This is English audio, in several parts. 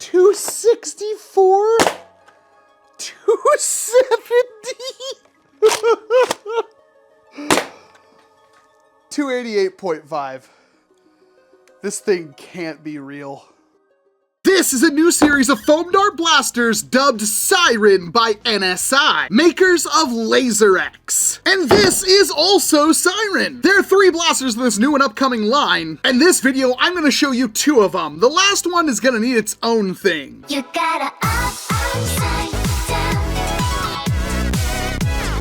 264? 270? 288.5. This thing can't be real. This is a new series of foam dart blasters dubbed Siren by NSI, makers of Laser X. And this is also Siren. There are 3 blasters in this new and upcoming line, and this video I'm gonna show you 2 of them. The last one is gonna need its own thing. You gotta upside down.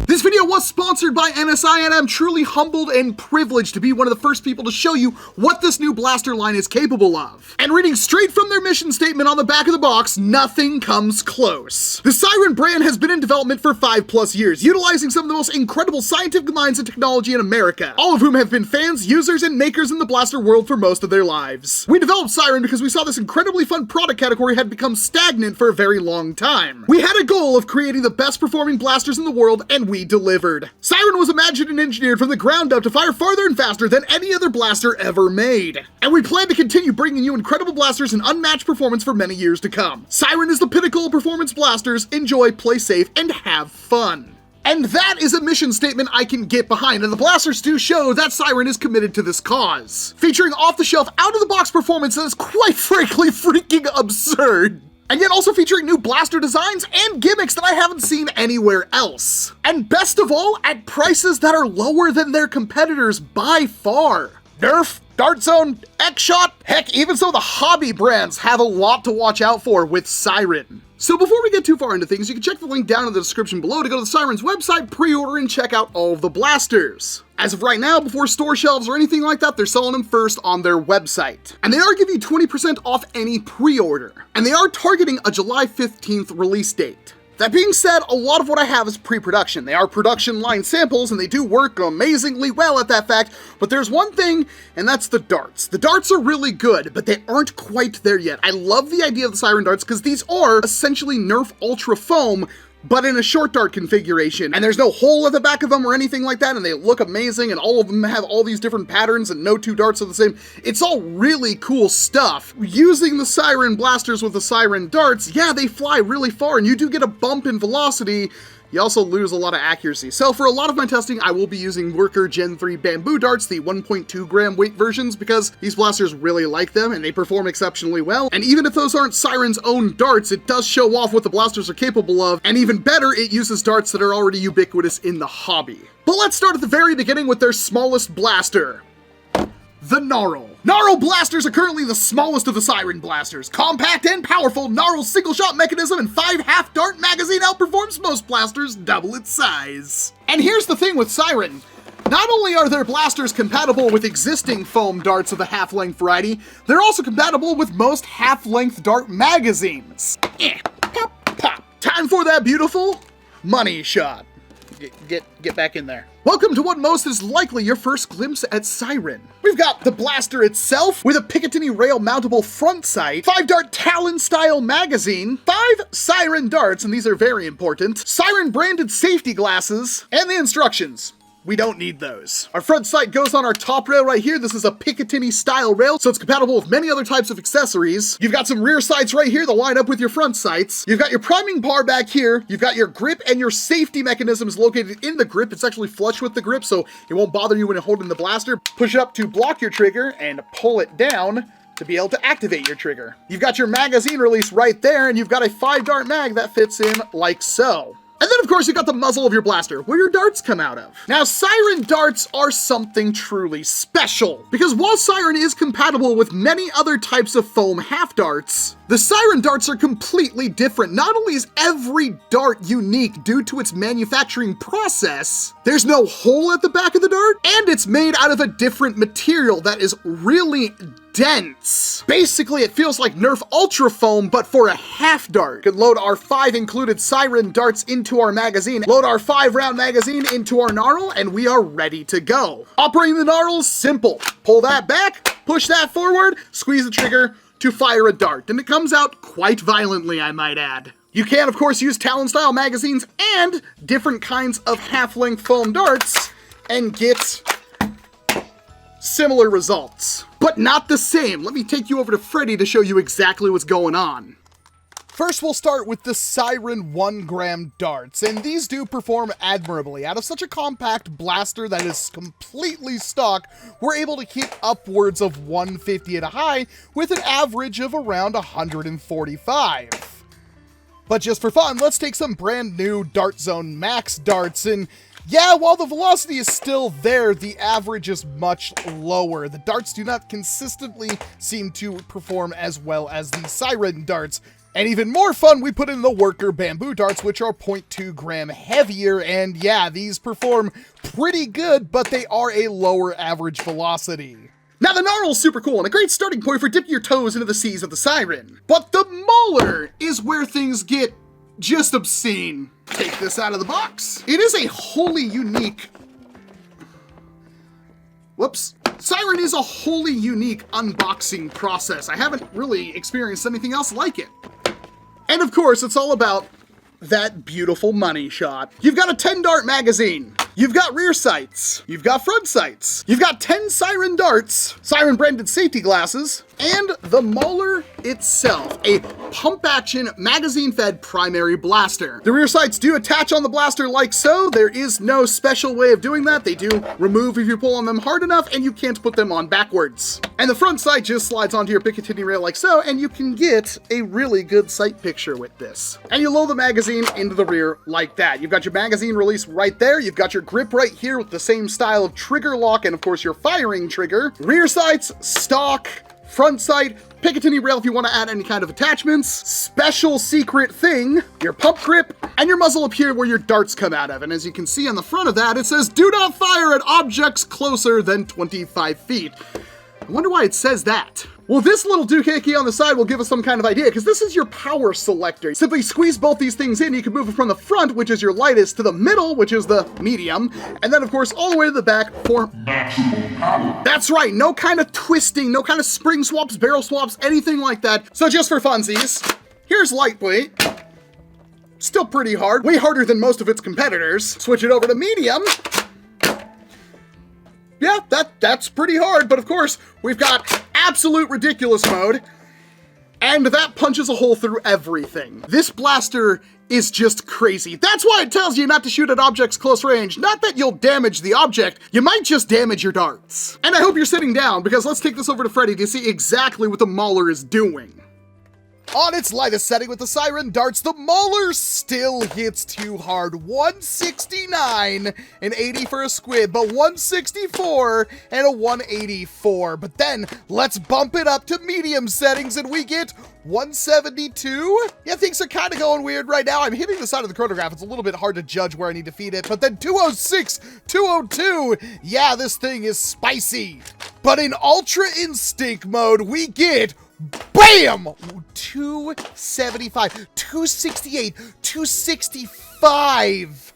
This video was sponsored by NSI, and I'm truly humbled and privileged to be one of the first people to show you what this new blaster line is capable of. And reading straight from their mission statement on the back of the box, nothing comes close. The Siren brand has been in development for 5+ years, utilizing some of the most incredible scientific minds and technology in America, all of whom have been fans, users, and makers in the blaster world for most of their lives. We developed Siren because we saw this incredibly fun product category had become stagnant for a very long time. We had a goal of creating the best performing blasters in the world, and we delivered. Siren was imagined and engineered from the ground up to fire farther and faster than any other blaster ever made. And we plan to continue bringing you incredible blasters and unmatched performance for many years to come. Siren is the pinnacle of performance blasters. Enjoy, play safe, and have fun. And that is a mission statement I can get behind, and the blasters do show that Siren is committed to this cause. Featuring off-the-shelf, out-of-the-box performance that is quite frankly freaking absurd. And yet also featuring new blaster designs and gimmicks that I haven't seen anywhere else. And best of all, at prices that are lower than their competitors by far. NERF, Dart Zone, X-Shot, heck, even so the hobby brands have a lot to watch out for with Siren. So before we get too far into things, you can check the link down in the description below to go to the Siren's website, pre-order, and check out all of the blasters. As of right now, before store shelves or anything like that, they're selling them first on their website. And they are giving you 20% off any pre-order. And they are targeting a July 15th release date. That being said, a lot of what I have is pre-production. They are production line samples, and they do work amazingly well at that fact, but there's one thing, and that's the darts. The darts are really good, but they aren't quite there yet. I love the idea of the Siren darts because these are essentially NERF Ultra Foam, but in a short dart configuration, and there's no hole at the back of them or anything like that, and they look amazing, and all of them have all these different patterns, and no 2 darts are the same. It's all really cool stuff. Using the Siren blasters with the Siren darts, yeah, they fly really far, and you do get a bump in velocity. You also lose a lot of accuracy. So for a lot of my testing, I will be using Worker Gen 3 bamboo darts, the 1.2 gram weight versions, because these blasters really like them and they perform exceptionally well. And even if those aren't Siren's own darts, it does show off what the blasters are capable of. And even better, it uses darts that are already ubiquitous in the hobby. But let's start at the very beginning with their smallest blaster, the Gnarl. Gnarl blasters are currently the smallest of the Siren blasters. Compact and powerful, Gnarl's single-shot mechanism and 5 half-dart magazine outperforms most blasters double its size. And here's the thing with Siren. Not only are their blasters compatible with existing foam darts of the half-length variety, they're also compatible with most half-length dart magazines. Pop, pop. Time for that beautiful money shot. Get back in there. Welcome to what most is likely your first glimpse at Siren. We've got the blaster itself with a Picatinny rail mountable front sight, 5-dart Talon style magazine, 5 Siren darts, and these are very important, Siren branded safety glasses, and the instructions. We don't need those. Our front sight goes on our top rail right here. This is a Picatinny style rail, so it's compatible with many other types of accessories. You've got some rear sights right here that line up with your front sights. You've got your priming bar back here. You've got your grip, and your safety mechanism is located in the grip. It's actually flush with the grip, so it won't bother you when you're holding the blaster. Push it up to block your trigger and pull it down to be able to activate your trigger. You've got your magazine release right there, and you've got a 5-dart mag that fits in like so. And then, of course, you got the muzzle of your blaster, where your darts come out of. Now, Siren darts are something truly special, because while Siren is compatible with many other types of foam half-darts, the Siren darts are completely different. Not only is every dart unique due to its manufacturing process, there's no hole at the back of the dart, and it's made out of a different material that is really dense. Basically, it feels like NERF Ultra Foam, but for a half dart. We can load our 5 included Siren darts into our magazine, load our 5-round magazine into our Gnarl, and we are ready to go. Operating the Gnarl is simple. Pull that back, push that forward, squeeze the trigger to fire a dart, and it comes out quite violently, I might add. You can, of course, use Talon-style magazines and different kinds of half-length foam darts and get similar results, but not the same. Let me take you over to Freddy to show you exactly what's going on. First, we'll start with the Siren 1-gram darts, and these do perform admirably. Out of such a compact blaster that is completely stock, we're able to keep upwards of 150 at a high, with an average of around 145. But just for fun, let's take some brand new Dart Zone Max darts, and yeah, while the velocity is still there, the average is much lower. The darts do not consistently seem to perform as well as the Siren darts. And even more fun, we put in the Worker Bamboo darts, which are 0.2 gram heavier, and yeah, these perform pretty good, but they are a lower average velocity. Now the Gnarl's super cool and a great starting point for dipping your toes into the seas of the Siren. But the Maulr is where things get just obscene. Take this out of the box. It is a wholly unique... Whoops. Siren is a wholly unique unboxing process. I haven't really experienced anything else like it. And of course, it's all about that beautiful money shot. You've got a 10-dart magazine. You've got rear sights. You've got front sights. You've got 10 Siren darts, Siren branded safety glasses, and the Maulr itself, a pump-action, magazine-fed primary blaster. The rear sights do attach on the blaster like so. There is no special way of doing that. They do remove if you pull on them hard enough, and you can't put them on backwards. And the front sight just slides onto your Picatinny rail like so, and you can get a really good sight picture with this. And you load the magazine into the rear like that. You've got your magazine release right there. You've got your grip right here with the same style of trigger lock and of course your firing trigger. Rear sights, stock, front sight, Picatinny rail if you want to add any kind of attachments, special secret thing, your pump grip, and your muzzle up here where your darts come out of. And as you can see on the front of that, it says, "Do not fire at objects closer than 25 feet. I wonder why it says that. Well, this little doohickey on the side will give us some kind of idea, because this is your power selector. Simply squeeze both these things in, you can move it from the front, which is your lightest, to the middle, which is the medium, and then of course all the way to the back for maximum power. That's right, no kind of twisting, no kind of spring swaps, barrel swaps, anything like that. So just for funsies, here's lightweight. Still pretty hard, way harder than most of its competitors. Switch it over to medium. Yeah, that's pretty hard, but of course, we've got absolute ridiculous mode, and that punches a hole through everything. This blaster is just crazy. That's why it tells you not to shoot at objects close range. Not that you'll damage the object, you might just damage your darts. And I hope you're sitting down, because let's take this over to Freddy to see exactly what the Maulr is doing. On its lightest setting with the Siren darts, the Maulr still hits too hard. 169 and 80 for a squid, but 164 and a 184. But then let's bump it up to medium settings and we get 172? Yeah, things are kind of going weird right now. I'm hitting the side of the chronograph. It's a little bit hard to judge where I need to feed it, but then 206, 202. Yeah, this thing is spicy. But in Ultra Instinct mode, we get BAM! 275, 268, 265.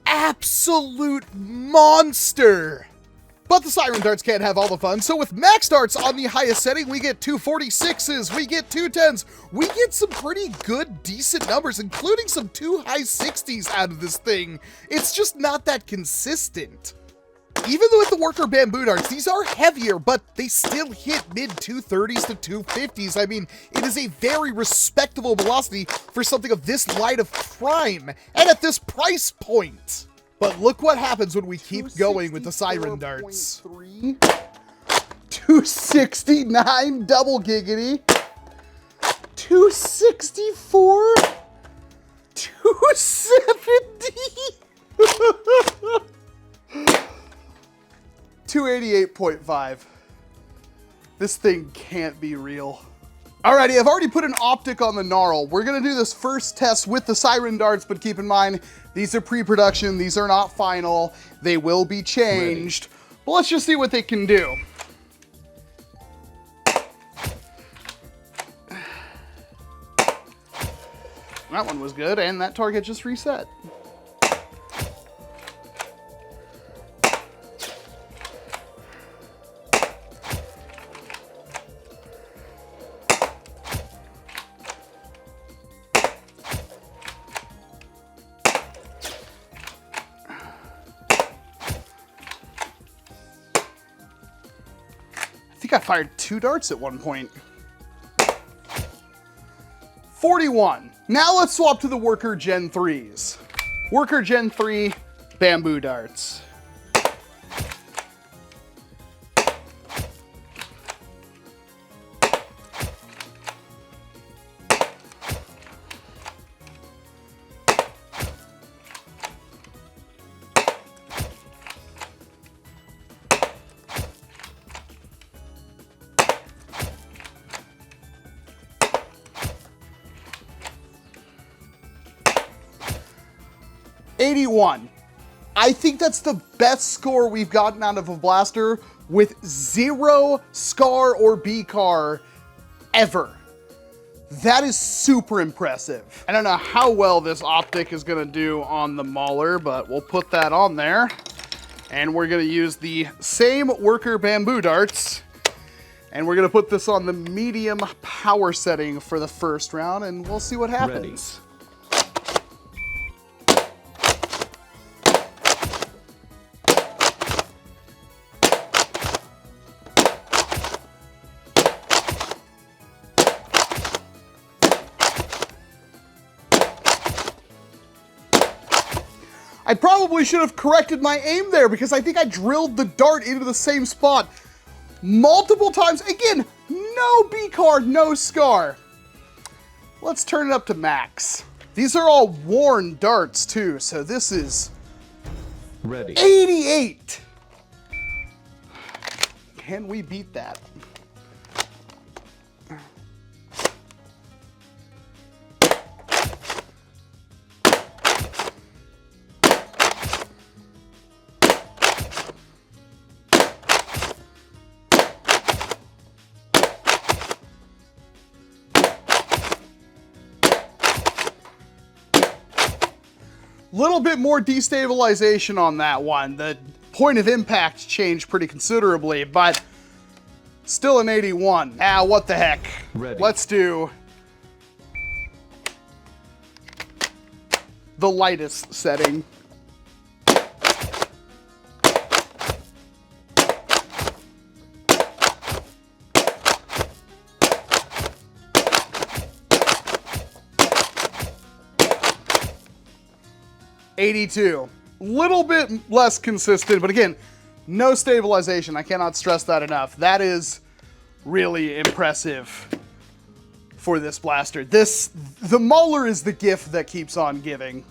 Absolute monster. But the Siren darts can't have all the fun, so with max darts on the highest setting, we get 246s, we get 210s, we get some pretty good, decent numbers, including some 2 high 60s out of this thing. It's just not that consistent. Even with the Worker Bamboo darts, these are heavier, but they still hit mid-230s to 250s. I mean, it is a very respectable velocity for something of this light of crime, and at this price point. But look what happens when we keep going with the Siren darts. 269 double giggity. 264. 270. 288.5. This thing can't be real. Alrighty, I've already put an optic on the Gnarl. We're gonna do this first test with the Siren darts, but keep in mind, these are pre-production, these are not final. They will be changed. But let's just see what they can do. That one was good, and that target just reset. I think I fired 2 darts at one point. 41. Now let's swap to the Worker Gen 3s. Worker Gen 3 bamboo darts. $81. I think that's the best score we've gotten out of a blaster with 0 scar or BCAR ever. That is super impressive. I don't know how well this optic is gonna do on the Maulr, but we'll put that on there. And we're gonna use the same Worker bamboo darts, and we're gonna put this on the medium power setting for the first round, and we'll see what happens. I probably should have corrected my aim there because I think I drilled the dart into the same spot multiple times. Again, no BCAR, no scar. Let's turn it up to max. These are all worn darts too, so this is ready. 88. Can we beat that? Little bit more destabilization on that one. The point of impact changed pretty considerably, but still an 81. Ah, what the heck. Ready. Let's do the lightest setting. $82. Little bit less consistent, but again, no stabilization. I cannot stress that enough. That is really impressive for this blaster. The Maulr is the gift that keeps on giving.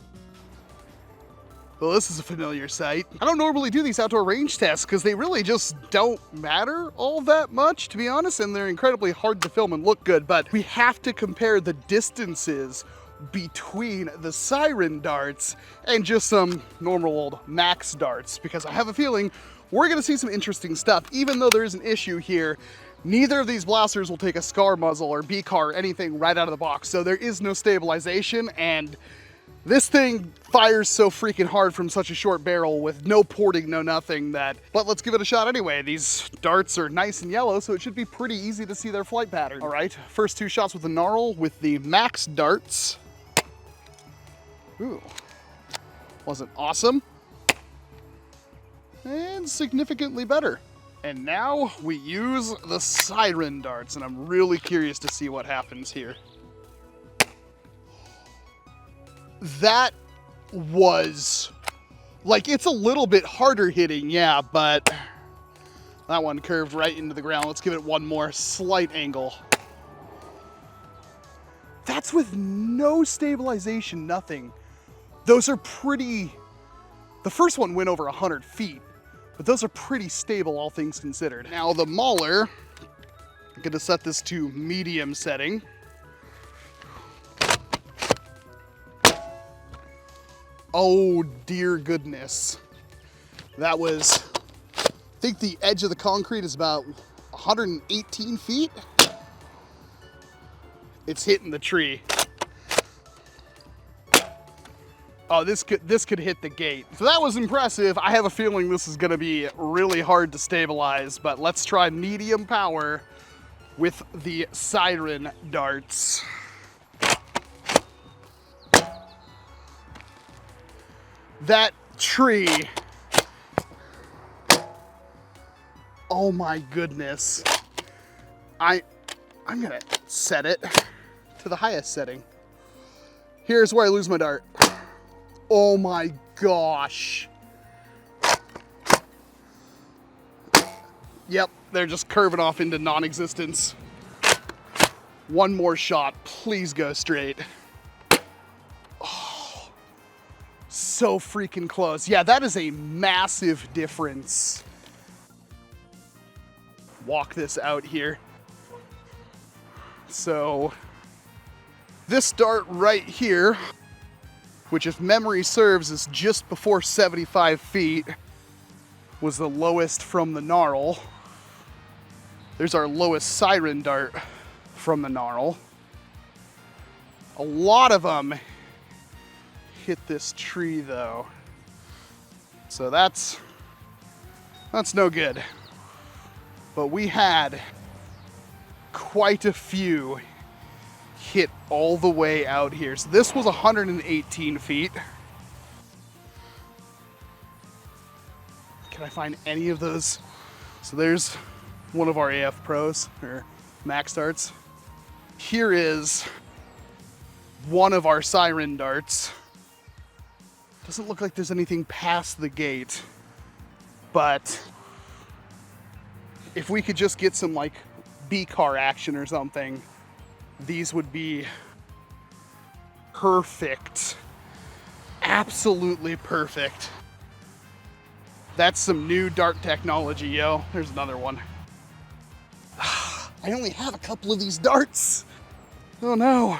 Well, this is a familiar sight. I don't normally do these outdoor range tests because they really just don't matter all that much, to be honest, and they're incredibly hard to film and look good, but we have to compare the distances between the Siren darts and just some normal old max darts, because I have a feeling we're gonna see some interesting stuff. Even though there is an issue here, neither of these blasters will take a scar muzzle or BCAR or anything right out of the box, so there is no stabilization, and this thing fires so freaking hard from such a short barrel with no porting, no nothing, that, but let's give it a shot anyway. These darts are nice and yellow, so it should be pretty easy to see their flight pattern. All right, first 2 shots with the Gnarl with the max darts. Ooh, wasn't awesome. And significantly better. And now we use the Siren darts, and I'm really curious to see what happens here. That was, like, it's a little bit harder hitting, yeah, but that one curved right into the ground. Let's give it one more slight angle. That's with no stabilization, nothing. Those are pretty, the first one went over 100 feet, but those are pretty stable, all things considered. Now the Maulr, I'm gonna set this to medium setting. Oh dear goodness. That was, I think the edge of the concrete is about 118 feet. It's hitting the tree. Oh, this could hit the gate. So that was impressive. I have a feeling this is gonna be really hard to stabilize, but let's try medium power with the Siren darts. That tree. Oh my goodness. I'm gonna set it to to the highest setting. Here's where I lose my dart. Oh my gosh. Yep, they're just curving off into non-existence. One more shot, please go straight. Oh, so freaking close. Yeah, that is a massive difference. Walk this out here. So, this dart right here, which if memory serves is just before 75 feet, was the lowest from the Gnarl. There's our lowest Siren dart from the Gnarl. A lot of them hit this tree though. So that's no good. But we had quite a few hit all the way out here. So this was 118 feet. Can I find any of those? So there's one of our AF pros, or max darts. Here is one of our Siren darts. Doesn't look like there's anything past the gate, but if we could just get some like B-car action or something, these would be perfect. Absolutely perfect. That's some new dart technology, yo. There's another one. I only have a couple of these darts. Oh no.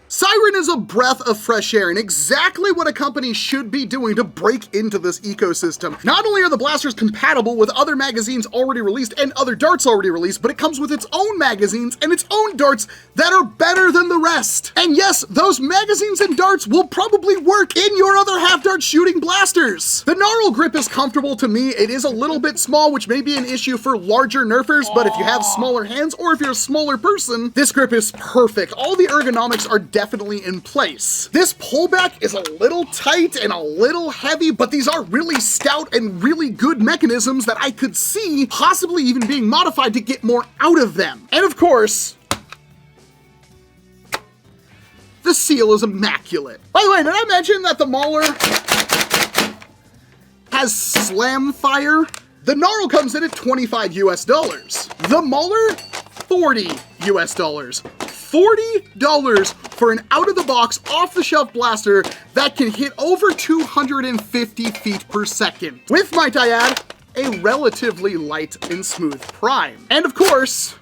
Siren is a breath of fresh air and exactly what a company should be doing to break into this ecosystem. Not only are the blasters compatible with other magazines already released and other darts already released, but it comes with its own magazines and its own darts that are better than the rest. And yes, those magazines and darts will probably work in your other half-dart shooting blasters. The Gnarl grip is comfortable to me. It is a little bit small, which may be an issue for larger nerfers, but if you have smaller hands or if you're a smaller person, this grip is perfect. All the ergonomics are definitely in place. This pullback is a little tight and a little heavy, but these are really stout and really good mechanisms that I could see possibly even being modified to get more out of them. And of course, the seal is immaculate. By the way, did I mention that the Maulr has slam fire? The Gnarl comes in at $25 US. The Maulr, $40 US. $40 for an out-of-the-box, off-the-shelf blaster that can hit over 250 feet per second. With, might I add, a relatively light and smooth prime. And of course,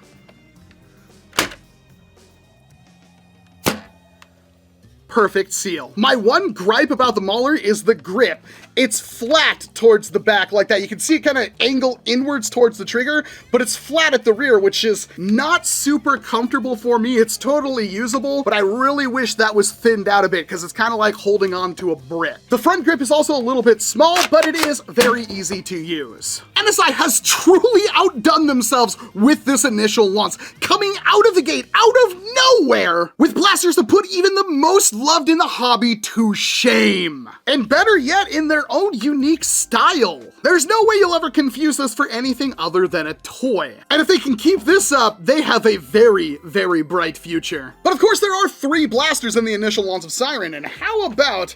perfect seal. My one gripe about the Maulr is the grip. It's flat towards the back like that. You can see it kind of angle inwards towards the trigger, but it's flat at the rear, which is not super comfortable for me. It's totally usable, but I really wish that was thinned out a bit because it's kind of like holding on to a brick. The front grip is also a little bit small, but it is very easy to use. NSI has truly outdone themselves with this initial launch, coming out of the gate, out of nowhere, with blasters that put even the most loved in the hobby to shame. And better yet, in their own unique style. There's no way you'll ever confuse this for anything other than a toy. And if they can keep this up, they have a very, very bright future. But of course, there are 3 blasters in the initial launch of Siren, and how about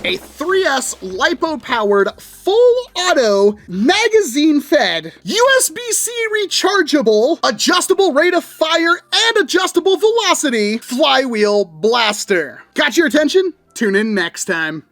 a 3S LiPo-powered, full auto, magazine-fed, USB-C rechargeable, adjustable rate of fire, and adjustable velocity flywheel blaster. Got your attention? Tune in next time.